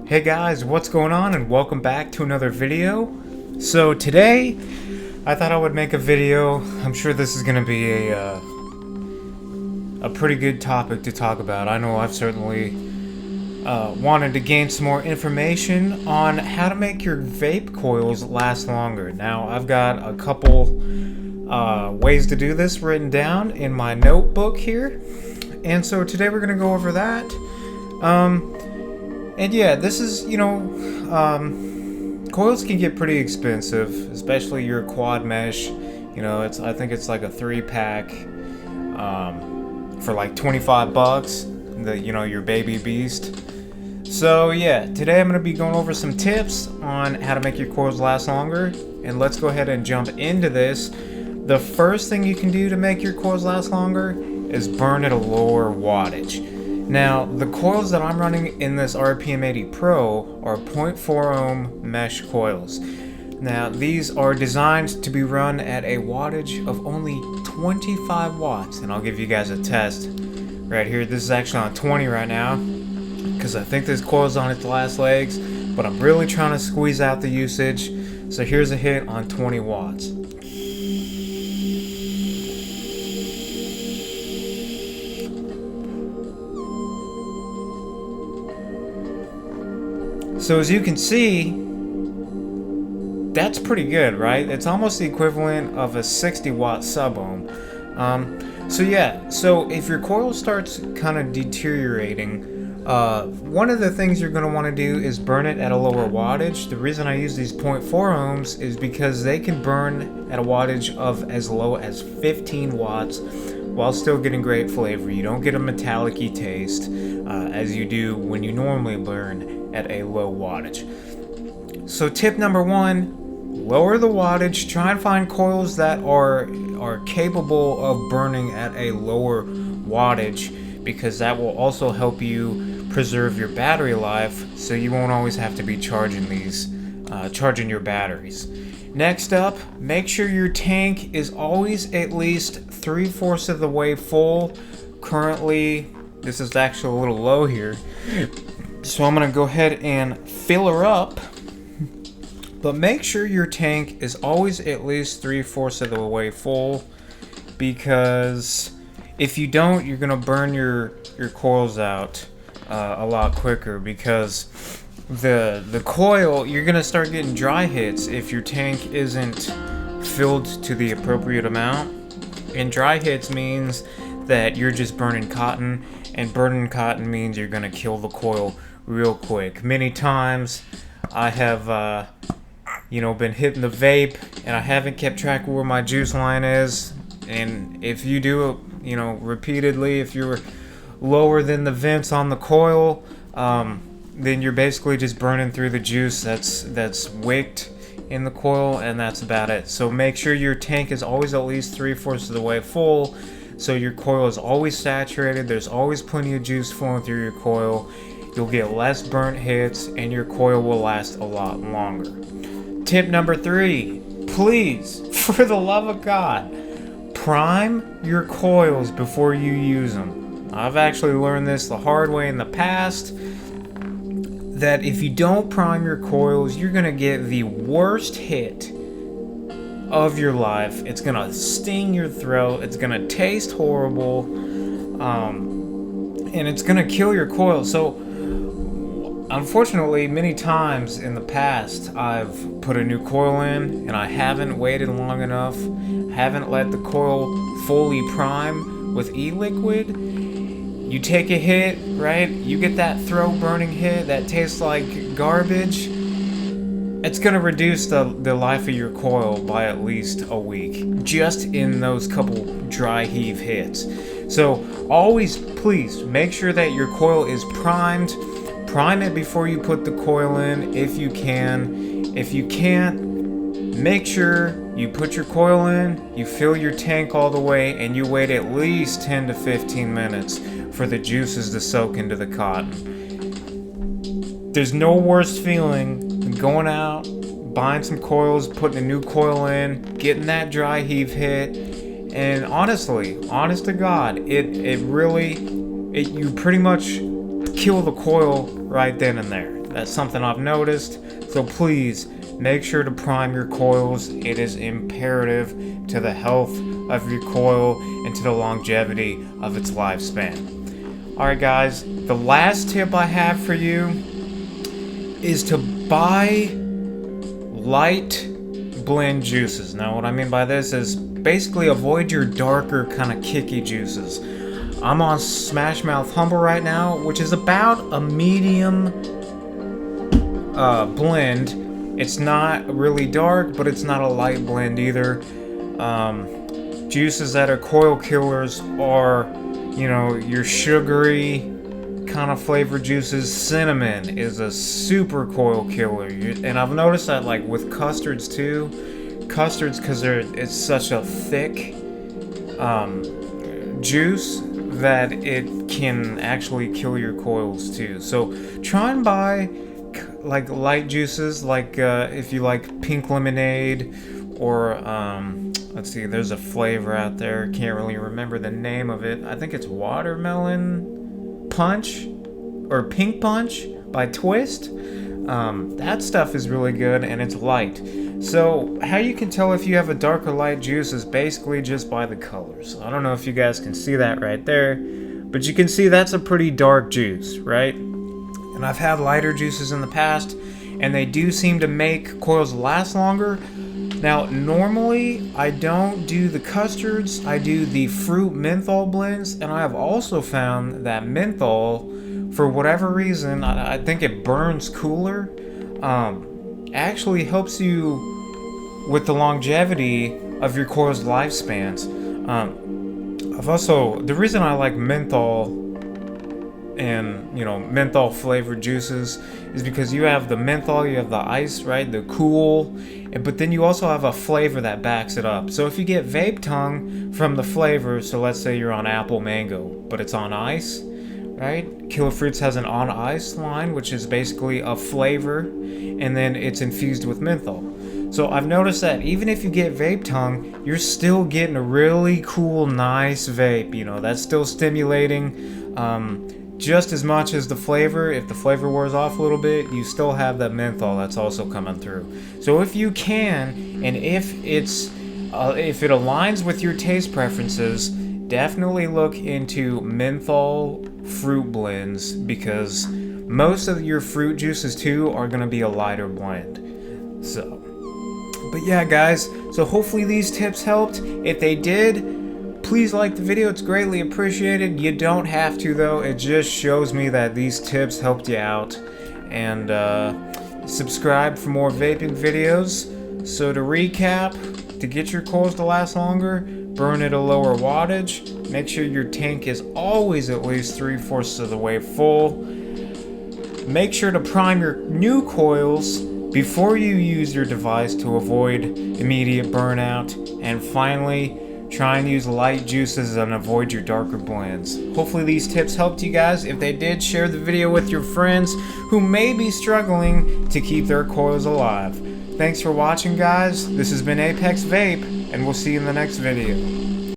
Hey guys, what's going on, and welcome back to another video. So today I thought I would make a video. I'm sure this is gonna be a pretty good topic to talk about. I know I've certainly wanted to gain some more information on how to make your vape coils last longer. Now I've got a couple ways to do this written down in my notebook here, and so today we're gonna go over that. And yeah, this is, coils can get pretty expensive, especially your quad mesh. I think it's like a 3-pack for like 25 bucks, your baby beast. So yeah, today I'm going to be going over some tips on how to make your coils last longer, and let's go ahead and jump into this. The first thing you can do to make your coils last longer is burn at a lower wattage. Now, the coils that I'm running in this RPM 80 Pro are 0.4 ohm mesh coils. Now, these are designed to be run at a wattage of only 25 watts, and I'll give you guys a test right here. This is actually on 20 right now, because I think this coil's on its last legs, but I'm really trying to squeeze out the usage. So here's a hit on 20 watts. So as you can see, that's pretty good, right? It's almost the equivalent of a 60 watt sub-ohm. So if your coil starts kind of deteriorating, one of the things you're going to want to do is burn it at a lower wattage. The reason I use these 0.4 ohms is because they can burn at a wattage of as low as 15 watts while still getting great flavor. You don't get a metallic-y taste as you do when you normally burn at a low wattage. So tip number one, lower the wattage. Try and find coils that are capable of burning at a lower wattage, because that will also help you preserve your battery life, so you won't always have to be charging your batteries. Next up, make sure your tank is always at least 3/4 of the way full. Currently, this is actually a little low here, so I'm gonna go ahead and fill her up. But make sure your tank is always at least 3/4 of the way full, because if you don't, you're gonna burn your coils out a lot quicker, because the coil, you're gonna start getting dry hits if your tank isn't filled to the appropriate amount. And dry hits means that you're just burning cotton, and burning cotton means you're gonna kill the coil real quick. Many times I have been hitting the vape and I haven't kept track of where my juice line is, and if you do it repeatedly, if you're lower than the vents on the coil, then you're basically just burning through the juice that's wicked in the coil, and that's about it. So make sure your tank is always at least 3/4 of the way full, so your coil is always saturated. There's always plenty of juice flowing through your coil. You'll get less burnt hits, and your coil will last a lot longer. Tip number 3, please, for the love of God, prime your coils before you use them. I've actually learned this the hard way in the past, that if you don't prime your coils, you're gonna get the worst hit of your life. It's gonna sting your throat, it's gonna taste horrible, and it's gonna kill your coil. So unfortunately, many times in the past, I've put a new coil in and I haven't waited long enough, haven't let the coil fully prime with e-liquid. You take a hit, right? You get that throat burning hit that tastes like garbage. It's gonna reduce the life of your coil by at least a week, just in those couple dry heave hits. So always, please, make sure that your coil is primed. Prime it before you put the coil in, if you can. If you can't, make sure you put your coil in, you fill your tank all the way, and you wait at least 10 to 15 minutes for the juices to soak into the cotton. There's no worse feeling than going out, buying some coils, putting a new coil in, getting that dry heave hit, and honestly, honest to God, you pretty much kill the coil right then and there. That's something I've noticed. So please make sure to prime your coils. It is imperative to the health of your coil and to the longevity of its lifespan. Alright guys, the last tip I have for you is to buy light blend juices. Now what I mean by this is basically avoid your darker kind of kicky juices. I'm on Smash Mouth Humble right now, which is about a medium blend. It's not really dark, but it's not a light blend either. Juices that are coil killers are, you know, your sugary kind of flavored juices. Cinnamon is a super coil killer, and I've noticed that like with custards too. Custards, because it's such a thick juice that it can actually kill your coils too. So try and buy like light juices, like if you like pink lemonade, or let's see, there's a flavor out there, can't really remember the name of it. I think it's watermelon punch or pink punch by Twist. That stuff is really good and it's light. So how you can tell if you have a dark or light juice is basically just by the colors. I don't know if you guys can see that right there, but you can see that's a pretty dark juice, right? And I've had lighter juices in the past, and they do seem to make coils last longer. Now, normally I don't do the custards, I do the fruit menthol blends, and I have also found that menthol, for whatever reason, I think it burns cooler, actually helps you with the longevity of your coil's lifespans. The reason I like menthol and, you know, menthol flavored juices is because you have the menthol, you have the ice, right, the cool, but then you also have a flavor that backs it up. So if you get vape tongue from the flavor, so let's say you're on apple mango, but it's on ice, right? Killer Fruits has an on ice line, which is basically a flavor, and then it's infused with menthol. So I've noticed that even if you get vape tongue, you're still getting a really cool, nice vape. You know, that's still stimulating just as much as the flavor. If the flavor wears off a little bit, you still have that menthol that's also coming through. So if you can, and if it aligns with your taste preferences, definitely look into menthol fruit blends, because most of your fruit juices too are going to be a lighter blend. But yeah guys, so hopefully these tips helped. If they did, please like the video, it's greatly appreciated. You don't have to though, it just shows me that these tips helped you out. And subscribe for more vaping videos. So to recap, to get your coils to last longer, burn at a lower wattage, make sure your tank is always at least 3/4 of the way full. Make sure to prime your new coils before you use your device to avoid immediate burnout. And finally, try and use light juices and avoid your darker blends. Hopefully these tips helped you guys. If they did, share the video with your friends who may be struggling to keep their coils alive. Thanks for watching guys. This has been ApexVape, and we'll see you in the next video.